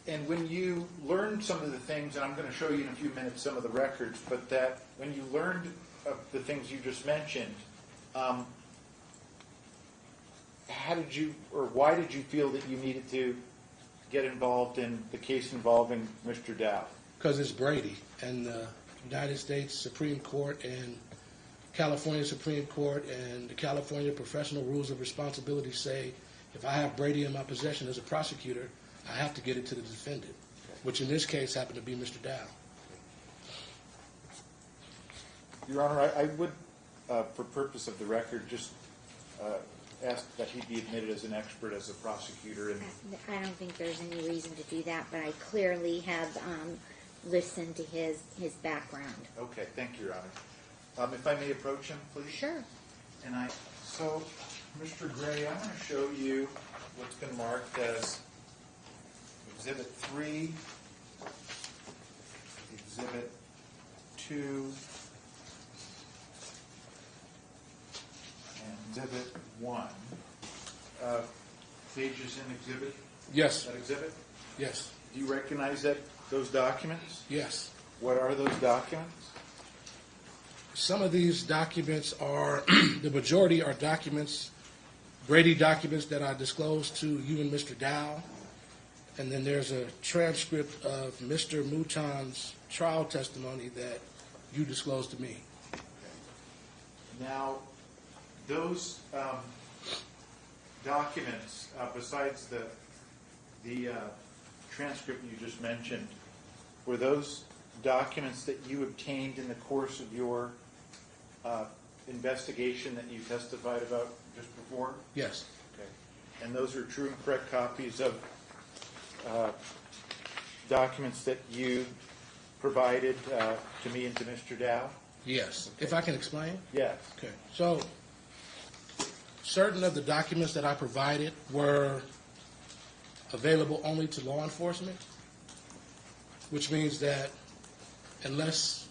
And when you learned some of the things, and I'm going to show you in a few minutes some of the records, but that when you learned of the things you just mentioned, how did you, or why did you feel that you needed to get involved in the case involving Mr. Dow? Because it's Brady, and the United States Supreme Court and California Supreme Court and the California Professional Rules of Responsibility say if I have Brady in my possession as a prosecutor, I have to get it to the defendant, which in this case happened to be Mr. Dow. Your Honor, I would, for purpose of the record, just ask that he be admitted as an expert as a prosecutor. And I don't think there's any reason to do that, but I clearly have listened to his background. Okay, thank you, Your Honor. If I may approach him, please. Sure. So, Mr. Gray, I'm going to show you what's been marked as Exhibit 3, Exhibit 2, and Exhibit 1. Pages in Exhibit? Yes. That exhibit? Yes. Do you recognize those documents? Yes. What are those documents? Some of these documents are, the majority are documents, Brady documents that I disclosed to you and Mr. Dow. And then there's a transcript of Mr. Mouton's trial testimony that you disclosed to me. Now, those documents, besides the transcript you just mentioned, were those documents that you obtained in the course of your investigation that you testified about just before? Yes. Okay. And those are true and correct copies of documents that you provided to me and to Mr. Dow? Yes. Okay. If I can explain? Yes. Okay. So, certain of the documents that I provided were available only to law enforcement, which means that unless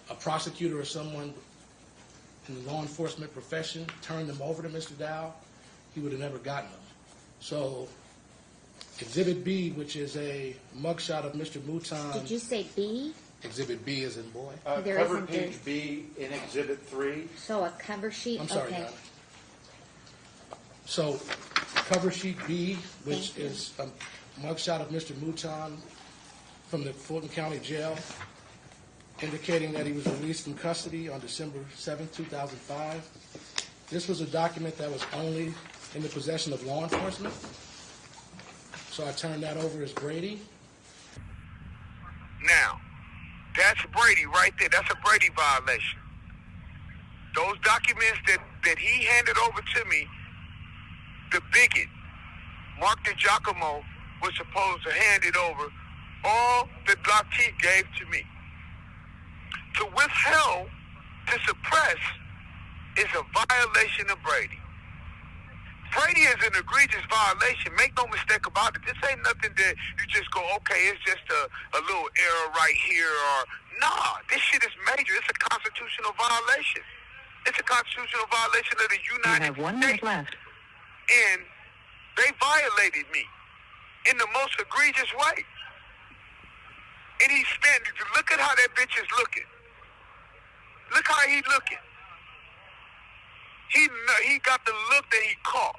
a prosecutor or someone in the law enforcement profession turned them over to Mr. Dow, he would have never gotten them. So, Exhibit B, which is a mugshot of Mr. Mouton. Did you say B? Exhibit B as in boy. Cover page B in Exhibit 3. So a cover sheet? I'm sorry, okay. Your Honor. So, cover sheet B, which is a mugshot of Mr. Mouton from the Fulton County Jail, indicating that he was released from custody on December 7, 2005. This was a document that was only in the possession of law enforcement. So I turned that over as Brady. Now, that's Brady right there. That's a Brady violation. Those documents that he handed over to me, the bigot, Mark DiGiacomo, was supposed to hand it over. All that Block T gave to me. To withhold, to suppress, is a violation of Brady. Brady is an egregious violation. Make no mistake about it. This ain't nothing that you just go, okay, it's just a little error right here. Or nah, this shit is major. It's a constitutional violation. It's a constitutional violation of the United States. You have 1 minute left. And they violated me in the most egregious way. And he's standing. Look at how that bitch is looking. Look how he looking. He got the look that he caught.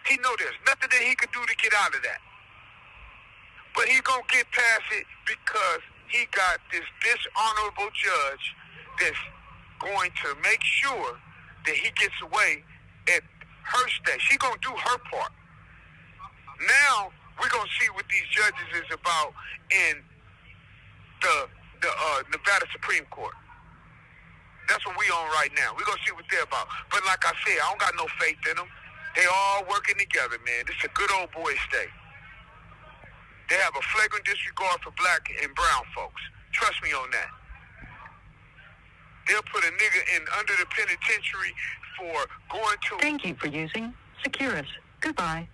He know there's nothing that he could do to get out of that. But he gonna get past it because he got this dishonorable judge that's going to make sure that he gets away at her stage. She gonna do her part. Now we're gonna see what these judges is about in the Nevada Supreme Court. That's what we on right now. We're gonna see what they're about. But like I said, I don't got no faith in them. They all working together, man. This is a good old boy state. They have a flagrant disregard for black and brown folks. Trust me on that. They'll put a nigga under the penitentiary for going to... Thank you for using Securus. Goodbye.